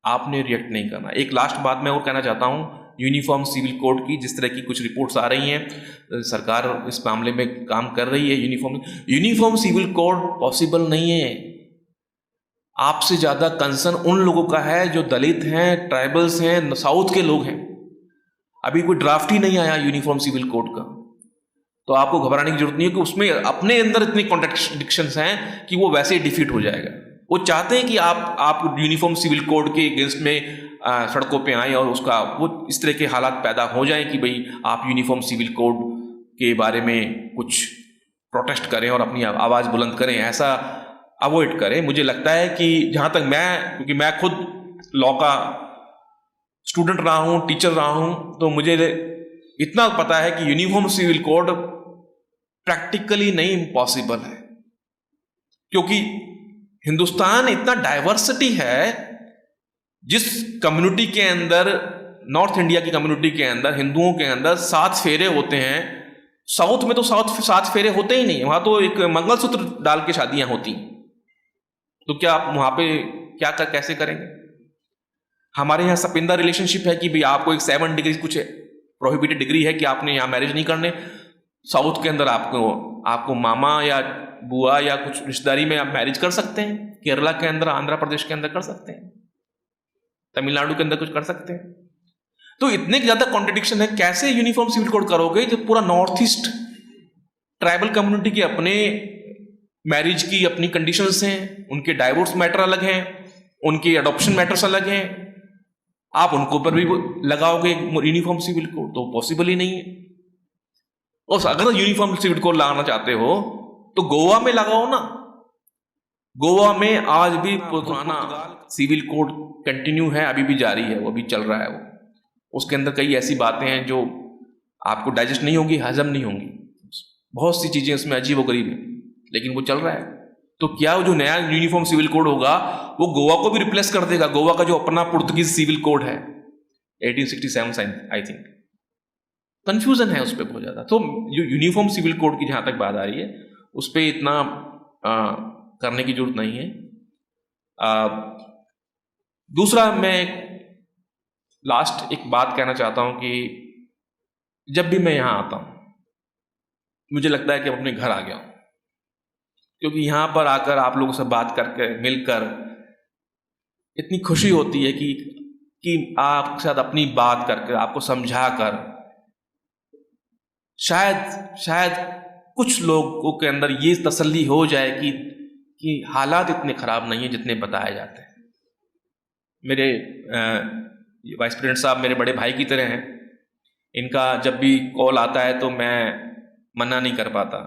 आपने रिएक्ट नहीं करना। एक लास्ट बात मैं और कहना चाहता हूं, यूनिफॉर्म सिविल कोड की जिस तरह की कुछ रिपोर्ट्स आ रही हैं, सरकार इस मामले में काम कर रही है। यूनिफॉर्म सिविल कोड पॉसिबल नहीं है। आपसे ज्यादा कंसर्न उन लोगों का है जो दलित हैं, ट्राइबल्स हैं, साउथ के लोग हैं। अभी कोई ड्राफ्ट ही नहीं आया यूनिफॉर्म सिविल कोड का, तो आपको घबराने की जरूरत नहीं है कि उसमें अपने अंदर इतनी कॉन्ट्रडिक्शंस हैं कि वो वैसे ही डिफीट हो जाएगा। वो चाहते हैं कि आप यूनिफॉर्म सिविल कोड के अगेंस्ट में सड़कों पे आए और उसका वो इस तरह के हालात पैदा हो जाएं कि भाई आप यूनिफॉर्म सिविल कोड के बारे में कुछ प्रोटेस्ट करें और अपनी आवाज़ बुलंद करें। ऐसा अवॉइड करें। मुझे लगता है कि जहाँ तक क्योंकि मैं खुद लॉ का स्टूडेंट रहा हूँ, टीचर रहा हूँ, तो मुझे इतना पता है कि यूनिफॉर्म सिविल कोड प्रैक्टिकली नहीं पॉसिबल है, क्योंकि हिंदुस्तान इतना डाइवर्सिटी है। जिस कम्युनिटी के अंदर, नॉर्थ इंडिया की कम्युनिटी के अंदर, हिंदुओं के अंदर 7 फेरे होते हैं, साउथ में तो 7 फेरे होते ही नहीं। वहां तो एक मंगलसूत्र डाल के शादियां होती। तो क्या आप वहां पे कैसे करेंगे? हमारे यहाँ सपिंदा रिलेशनशिप है कि भाई आपको एक 7 डिग्री कुछ प्रोहिबिटेड डिग्री है कि आपने यहाँ मैरिज नहीं करने। साउथ के अंदर आपको मामा या बुआ या कुछ रिश्तेदारी में आप मैरिज कर सकते हैं। केरला के अंदर, आंध्र प्रदेश के अंदर कर सकते हैं, तमिलनाडु के अंदर कुछ कर सकते हैं। तो इतने ज्यादा कॉन्ट्रडिक्शन है, कैसे यूनिफॉर्म सिविल कोड करोगे जब पूरा नॉर्थ ईस्ट ट्राइबल कम्युनिटी के अपने मैरिज की अपनी कंडीशंस हैं, उनके डाइवोर्स मैटर अलग हैं, उनके अडॉप्शन मैटर्स अलग हैं, आप उनको पर भी लगाओगे यूनिफॉर्म सिविल कोड? तो पॉसिबल ही नहीं है। और अगर यूनिफॉर्म सिविल कोड लगाना चाहते हो तो गोवा में लगाओ ना। गोवा में आज भी पुराना सिविल कोड कंटिन्यू है, अभी भी जारी है, वो भी चल रहा है। वो उसके अंदर कई ऐसी बातें हैं जो आपको डाइजेस्ट नहीं होंगी, हजम नहीं होंगी, बहुत सी चीजें उसमें अजीब और गरीब हैं, लेकिन वो चल रहा है। तो क्या वो जो नया यूनिफॉर्म सिविल कोड होगा वो गोवा को भी रिप्लेस कर देगा? गोवा का जो अपना पुर्तगीज सिविल कोड है 1867 आई थिंक, कंफ्यूजन है उस पर बहुत ज्यादा। तो यूनिफॉर्म सिविल कोड की जहां तक बात आ रही है उस पर इतना करने की जरूरत नहीं है। दूसरा, मैं लास्ट एक बात कहना चाहता हूं कि जब भी मैं यहां आता हूं मुझे लगता है कि मैं अपने घर आ गया हूं, क्योंकि यहां पर आकर आप लोगों से बात करके, मिलकर इतनी खुशी होती है कि आपके साथ अपनी बात करके, आपको समझा कर, शायद कुछ लोगों के अंदर ये तसल्ली हो जाए कि हालात इतने खराब नहीं है जितने बताए जाते हैं। मेरे वाइस प्रेसिडेंट साहब मेरे बड़े भाई की तरह हैं। इनका जब भी कॉल आता है तो मैं मना नहीं कर पाता।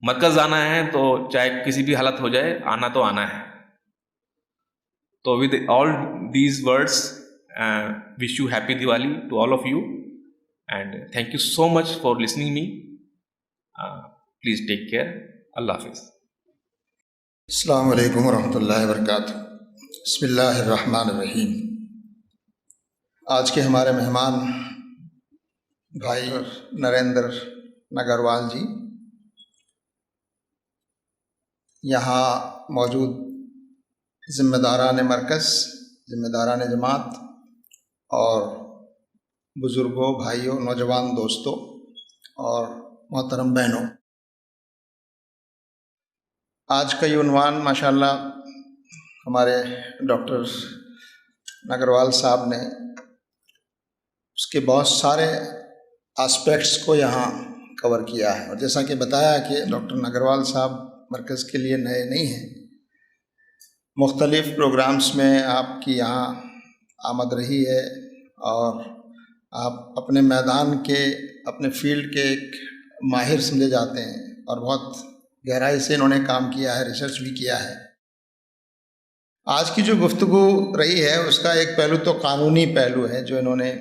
मरकज आना है तो चाहे किसी भी हालत हो जाए, आना तो आना है। तो with all these words, wish you happy Diwali to all of you and thank you so much for listening me. Please take care. Allah Hafiz. अस्सलामु अलैकुम वरहमतुल्लाहि वबरकातुहू। बिस्मिल्लाहिर्रहमानिर्रहीम। आज के हमारे मेहमान भाई नरेंद्र नगरवाल जी यहाँ मौजूद ज़िम्मेदारान मरकज़, ज़िम्मेदारान जमात और बुज़ुर्गों, भाइयों, नौजवान दोस्तों और मोहतरम बहनों, आज का ये उन्वान माशाल्लाह हमारे डॉक्टर नगरवाल साहब ने उसके बहुत सारे एस्पेक्ट्स को यहाँ कवर किया है। और जैसा कि बताया कि डॉक्टर नगरवाल साहब मरकज़ के लिए नए नहीं हैं, मुख्तलिफ़ प्रोग्राम्स में आपकी यहाँ आमद रही है और आप अपने मैदान के, अपने फील्ड के एक माहिर समझे जाते हैं और बहुत गहराई से इन्होंने काम किया है, रिसर्च भी किया है। आज की जो गुफ्तगू रही है उसका एक पहलू तो कानूनी पहलू है जो इन्होंने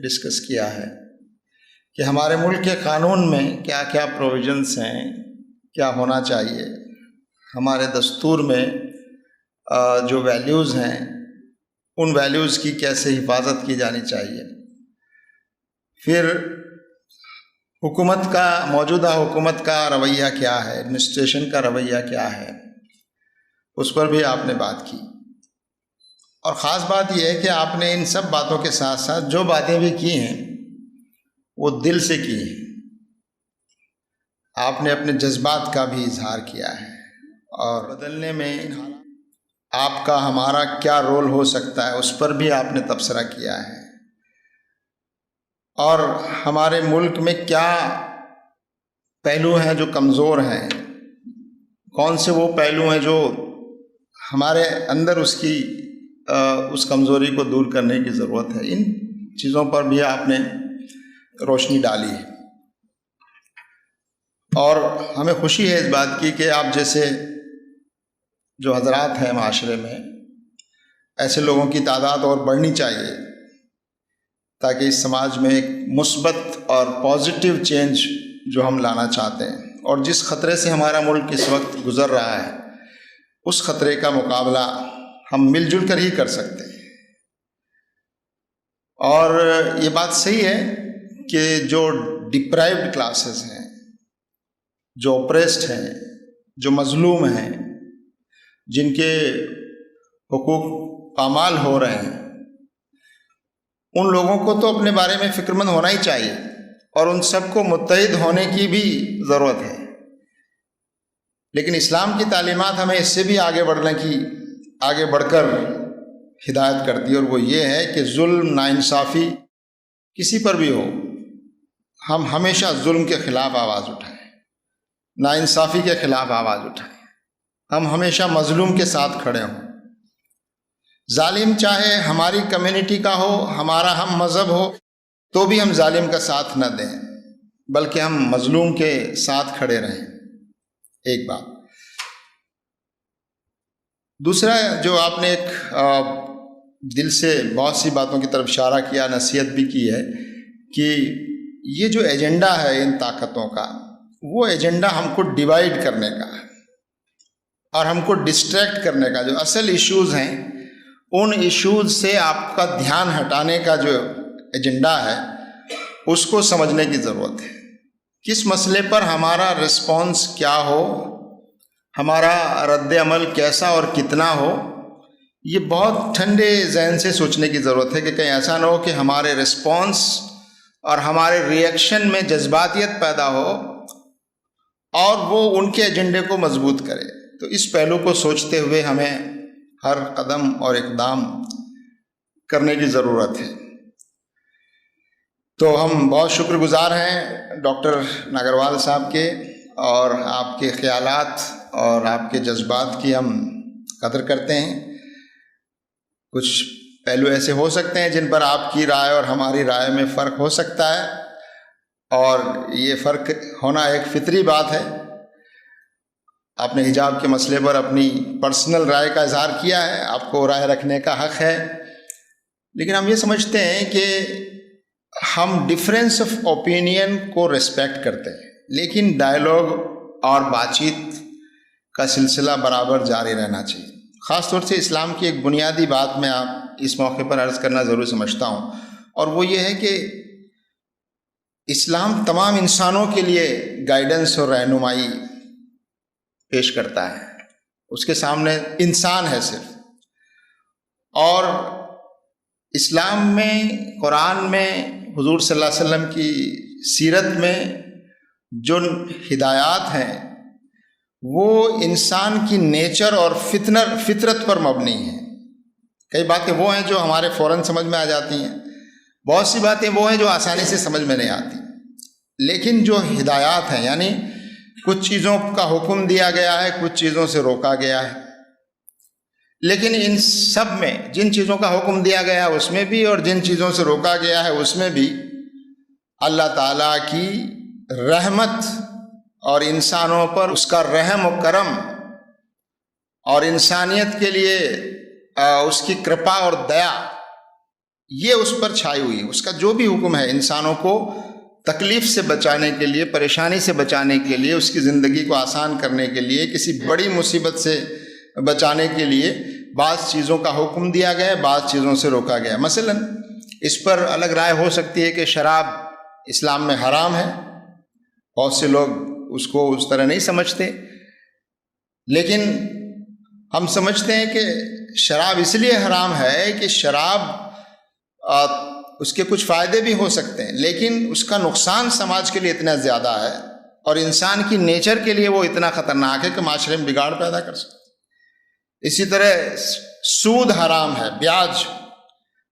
डिस्कस किया है कि हमारे मुल्क के कानून में क्या क्या प्रोविजंस हैं, क्या होना चाहिए, हमारे दस्तूर में जो वैल्यूज़ हैं उन वैल्यूज़ की कैसे हिफाजत की जानी चाहिए। फिर हुकूमत का, मौजूदा हुकूमत का रवैया क्या है, एडमिनिस्ट्रेशन का रवैया क्या है, उस पर भी आपने बात की। और ख़ास बात यह है कि आपने इन सब बातों के साथ साथ जो बातें भी की हैं वो दिल से की हैं। आपने अपने जज्बात का भी इजहार किया है और बदलने में आपका, हमारा क्या रोल हो सकता है उस पर भी आपने तबसरा किया है। और हमारे मुल्क में क्या पहलू हैं जो कमज़ोर हैं, कौन से वो पहलू हैं जो हमारे अंदर उस कमज़ोरी को दूर करने की ज़रूरत है, इन चीज़ों पर भी आपने रोशनी डाली है। और हमें खुशी है इस बात की कि आप जैसे जो हजरात हैं माशरे में, ऐसे लोगों की तादाद और बढ़नी चाहिए ताकि इस समाज में एक मुस्बत और पॉजिटिव चेंज जो हम लाना चाहते हैं और जिस ख़तरे से हमारा मुल्क इस वक्त गुज़र रहा है उस ख़तरे का मुकाबला हम मिलजुल कर ही कर सकते हैं। और ये बात सही है कि जो डिप्राइव्ड क्लासेस हैं, जो ऑप्रेस्ड हैं, जो मजलूम हैं, जिनके हुकूक पामाल हो रहे हैं, उन लोगों को तो अपने बारे में फ़िक्रमंद होना ही चाहिए और उन सबको मुत्तहिद होने की भी ज़रूरत है। लेकिन इस्लाम की तालीमात हमें इससे भी आगे बढ़कर हिदायत करती है, और वो ये है कि जुल्म, नाइंसाफ़ी किसी पर भी हो, हम हमेशा जुल्म के ख़िलाफ़ आवाज़ उठाएं, नाइंसाफ़ी के ख़िलाफ़ आवाज़ उठाएं, हम हमेशा मज़लूम के साथ खड़े हों। जालिम चाहे हमारी कम्युनिटी का हो, हमारा हम मज़हब हो, तो भी हम जालिम का साथ न दें, बल्कि हम मज़लूम के साथ खड़े रहें। एक बात। दूसरा, जो आपने एक दिल से बहुत सी बातों की तरफ इशारा किया, नसीहत भी की है कि ये जो एजेंडा है इन ताकतों का, वो एजेंडा हमको डिवाइड करने का और हमको डिस्ट्रैक्ट करने का, जो असल इश्यूज़ हैं उन इश्यूज़ से आपका ध्यान हटाने का जो एजेंडा है, उसको समझने की ज़रूरत है। किस मसले पर हमारा रिस्पॉन्स क्या हो, हमारा रद्द अमल कैसा और कितना हो, ये बहुत ठंडे जहन से सोचने की ज़रूरत है कि कहीं ऐसा ना हो कि हमारे रिस्पॉन्स और हमारे रिएक्शन में जज्बातियत पैदा हो और वो उनके एजेंडे को मजबूत करे। तो इस पहलू को सोचते हुए हमें हर कदम और इक़दाम करने की ज़रूरत है। तो हम बहुत शुक्रगुज़ार हैं डॉक्टर नागरवाल साहब के, और आपके ख़यालात और आपके जज्बात की हम कदर करते हैं। कुछ पहलू ऐसे हो सकते हैं जिन पर आपकी राय और हमारी राय में फ़र्क हो सकता है, और ये फ़र्क होना एक फ़ितरी बात है। आपने हिजाब के मसले पर अपनी पर्सनल राय का इज़हार किया है, आपको राय रखने का हक़ है, लेकिन हम ये समझते हैं कि हम डिफरेंस ऑफ ओपिनियन को रिस्पेक्ट करते हैं, लेकिन डायलॉग और बातचीत का सिलसिला बराबर जारी रहना चाहिए। ख़ास तौर से इस्लाम की एक बुनियादी बात मैं आप इस मौके पर अर्ज़ करना ज़रूर समझता हूँ, और वो ये है कि इस्लाम तमाम इंसानों के लिए गाइडेंस और रहनुमाई पेश करता है। उसके सामने इंसान है सिर्फ, और इस्लाम में, कुरान में, हुजूर सल्लल्लाहु अलैहि वसल्लम की सीरत में जो हिदायत हैं वो इंसान की नेचर और फितरत पर मबनी है। कई बातें वो हैं जो हमारे फ़ौरन समझ में आ जाती हैं, बहुत सी बातें वो हैं जो आसानी से समझ में नहीं आती, लेकिन जो हिदायत हैं, यानी कुछ चीज़ों का हुक्म दिया गया है, कुछ चीज़ों से रोका गया है, लेकिन इन सब में जिन चीज़ों का हुक्म दिया गया है उसमें भी, और जिन चीज़ों से रोका गया है उसमें भी अल्लाह ताला की रहमत और इंसानों पर उसका रहम और करम और इंसानियत के लिए उसकी कृपा और दया, ये उस पर छाई हुई है। उसका जो भी हुक्म है इंसानों को तकलीफ़ से बचाने के लिए, परेशानी से बचाने के लिए, उसकी ज़िंदगी को आसान करने के लिए, किसी बड़ी मुसीबत से बचाने के लिए बाज़ चीज़ों का हुक्म दिया गया है, बाज़ चीज़ों से रोका गया। मसलन इस पर अलग राय हो सकती है कि शराब इस्लाम में हराम है, बहुत से लोग उसको उस तरह नहीं समझते, लेकिन हम समझते हैं कि शराब इसलिए हराम है कि शराब उसके कुछ फ़ायदे भी हो सकते हैं, लेकिन उसका नुकसान समाज के लिए इतना ज़्यादा है और इंसान की नेचर के लिए वो इतना ख़तरनाक है कि माशरे में बिगाड़ पैदा कर सकता है। इसी तरह सूद हराम है, ब्याज,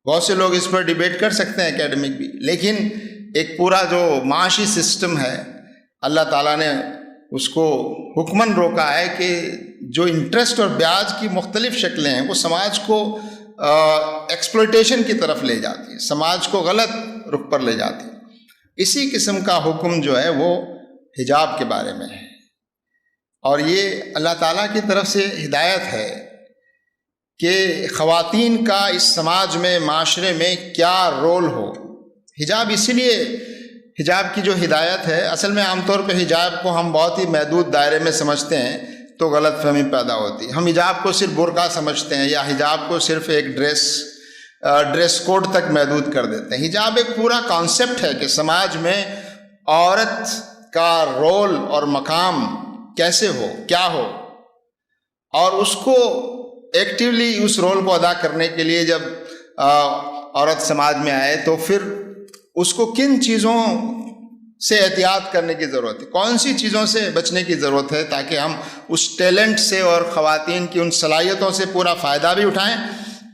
बहुत से लोग इस पर डिबेट कर सकते हैं, एकेडमिक भी, लेकिन एक पूरा जो माशी सिस्टम है अल्लाह ताला ने उसको हुक्मन रोका है कि जो इंटरेस्ट और ब्याज की मुख्तलिफ शक्लें हैं वो समाज को एक्सप्लॉयटेशन की तरफ ले जाती है, समाज को गलत रुख पर ले जाती है। इसी किस्म का हुक्म जो है वो हिजाब के बारे में है, और ये अल्लाह ताला की तरफ से हिदायत है कि ख़वातीन का इस समाज में, माशरे में क्या रोल हो। हिजाब इसलिए, हिजाब की जो हिदायत है, असल में आमतौर पर हिजाब को हम बहुत ही महदूद दायरे में समझते हैं तो गलतफहमी पैदा होती है। हम हिजाब को सिर्फ बुर्का समझते हैं या हिजाब को सिर्फ एक ड्रेस कोड तक महदूद कर देते हैं। हिजाब एक पूरा कॉन्सेप्ट है कि समाज में औरत का रोल और मकाम कैसे हो, क्या हो, और उसको एक्टिवली उस रोल को अदा करने के लिए जब औरत समाज में आए तो फिर उसको किन चीज़ों से एहतियात करने की ज़रूरत है, कौन सी चीज़ों से बचने की ज़रूरत है, ताकि हम उस टैलेंट से और ख़वातीन की उन सलाहियतों से पूरा फ़ायदा भी उठाएं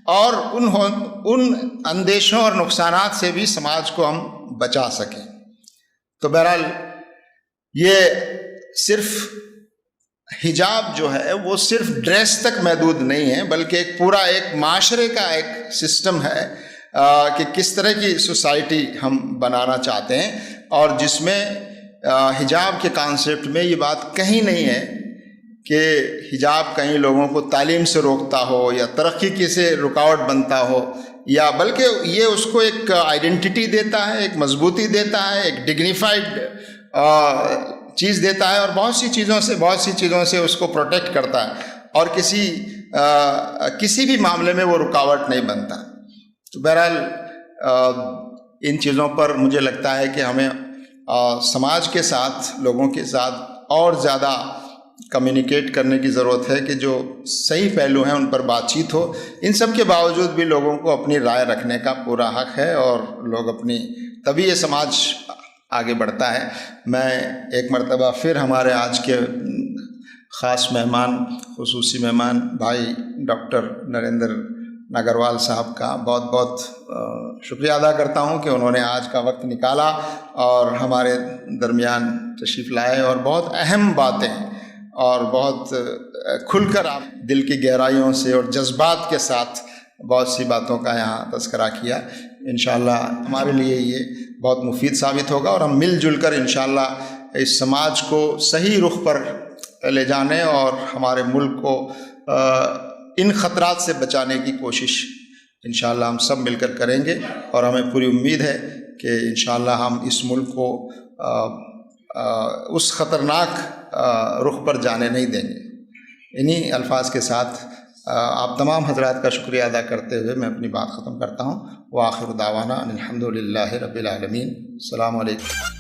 और उन अंदेशों और नुकसानात से भी समाज को हम बचा सकें। तो बहरहाल ये सिर्फ हिजाब जो है वो सिर्फ ड्रेस तक महदूद नहीं है, बल्कि एक पूरा एक माशरे का एक सिस्टम है कि किस तरह की सोसाइटी हम बनाना चाहते हैं, और जिसमें हिजाब के कॉन्सेप्ट में ये बात कहीं नहीं है कि हिजाब कहीं लोगों को तालीम से रोकता हो या तरक्की की से रुकावट बनता हो, या बल्कि ये उसको एक आइडेंटिटी देता है, एक मजबूती देता है, एक डिग्निफाइड चीज़ देता है, और बहुत सी चीज़ों से उसको प्रोटेक्ट करता है, और किसी भी मामले में वो रुकावट नहीं बनता। तो बहरहाल इन चीज़ों पर मुझे लगता है कि हमें समाज के साथ, लोगों के साथ और ज़्यादा कम्युनिकेट करने की ज़रूरत है कि जो सही पहलू हैं उन पर बातचीत हो। इन सब के बावजूद भी लोगों को अपनी राय रखने का पूरा हक है, और लोग तभी ये समाज आगे बढ़ता है। मैं एक मरतबा फिर हमारे आज के ख़ास मेहमान, खुसूसी मेहमान भाई डॉक्टर नरेंद्र नागरवाल साहब का बहुत बहुत शुक्रिया अदा करता हूं कि उन्होंने आज का वक्त निकाला और हमारे दरमियान तशरीफ़ लाए, और बहुत अहम बातें और बहुत खुलकर आप दिल की गहराइयों से और जज्बात के साथ बहुत सी बातों का यहाँ तज़किरा किया। इंशाअल्लाह हमारे लिए ये बहुत मुफीद साबित होगा, और हम मिलजुल कर इंशाअल्लाह इस समाज को सही रुख पर ले जाने और हमारे मुल्क को इन ख़तरात से बचाने की कोशिश इंशाअल्लाह हम सब मिलकर करेंगे, और हमें पूरी उम्मीद है कि इंशाअल्लाह हम इस मुल्क को उस ख़तरनाक रुख पर जाने नहीं देंगे। इन्हीं अल्फाज के साथ आप तमाम हज़रात का शुक्रिया अदा करते हुए मैं अपनी बात ख़त्म करता हूँ। व आखिर दावाना अनिल हम्दुलिल्लाहि रब्बिल आलमीन। अस्सलामु अलैकुम।